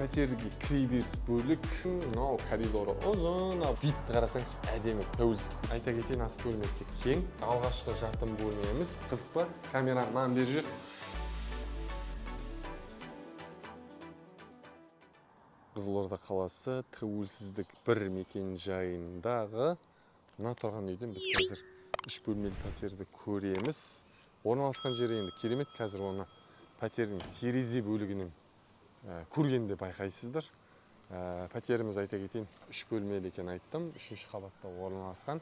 Пәтерге кіреберіс бөлік, мынау коридоры ұзын, вид қарасаңыз әдемі, тәуелсіздік. Айта кетейін, ас бөлмесі кең, алғашқы жатын бөлмеміз. Қызық па? Камераны маған беріп жібер. Қызылорда қаласы тәуелсіздік бір мекен жайындағы мына тұрған үйден біз қазір 3 бөлмелі пәтерді көреміз. Орналасқан жері енді керемет. Қазір оны пәтердің терезе бөлігінің көргенде байқайсыздар. Пәтеріміз айта кетейін 3 бөлмелі екен айттым. 3-ші қабатта орналасқан.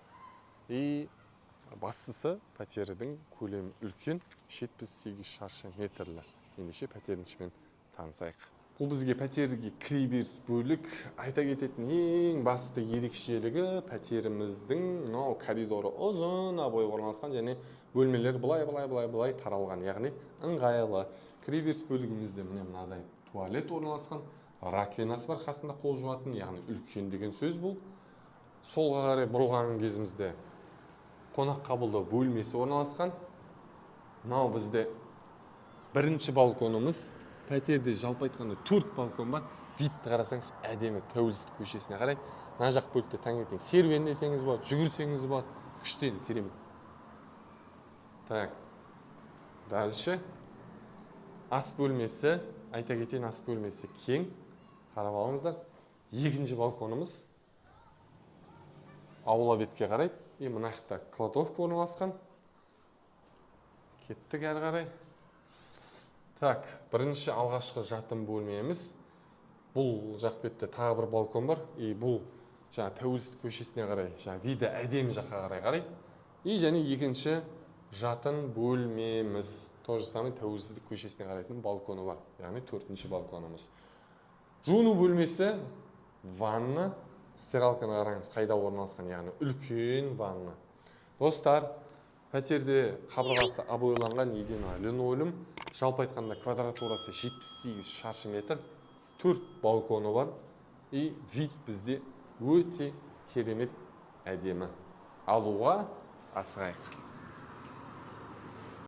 Бастысы пәтердің көлемі үлкен, 78 шаршы метрлі. Ендеше пәтердің ішімен танысайық. Бұл бізге пәтерге кіреберіс бөлік. Айта кететін ең басты ерекшелігі пәтеріміздің мынау коридоры ұзын бой орналасқан және бөлмелер былай таралған, яғни ыңғайлы. Кіреберіс бөлігімізде мынадай туалет орналасқан, раковинасы бар, қасында қол жуатын, яғни үлкен деген сөз бұл. Солға қарай бұрылған кезімізде қонақ қабылдау бөлмесі орналасқан. Мынау бізде бірінші балконымыз. Пәтерде жалпы айтқанда 4 балкон бар. Видті қарасаңыз әдемі, тәуелсіздік көшесіне қарай. Мына жақ бөлікте таңертең серуен десеңіз болады, жүгірсеңіз болады. Күштен керемет. Так. Дальше. Ас бөлмесі, айта кетейін, ас бөлмесі кең. Қарап алыңыздар. Екінші балконымыз аула бетке қарайды. Мына жақта кладовка орналасқан. Кеттік әрі қарай. Так, бірінші алғашқы жатын бөлмеміз. Бұл жақ бетте тағы бір балкон бар. Бұл тәуелсіздік көшесіне қарай, виді әдемі жаққа қарай қарайды. Және екінші жатын бөлмеміз. Тоже самый тәуелсіздік көшесіне қарайтын балконы бар. Яғни 4-ші балконымыз. Жуыну бөлмесі, ванна, стиралканы қараңыз қайда орналасқан, яғни үлкен ванна. Достар, пәтерде қабырғасы aboйланған еден линолеум. Жалпы айтқанда квадратурасы 78 шаршы метр, 4 балконы бар. Вид бізде өте керемет әдемі. Алуға асығайық.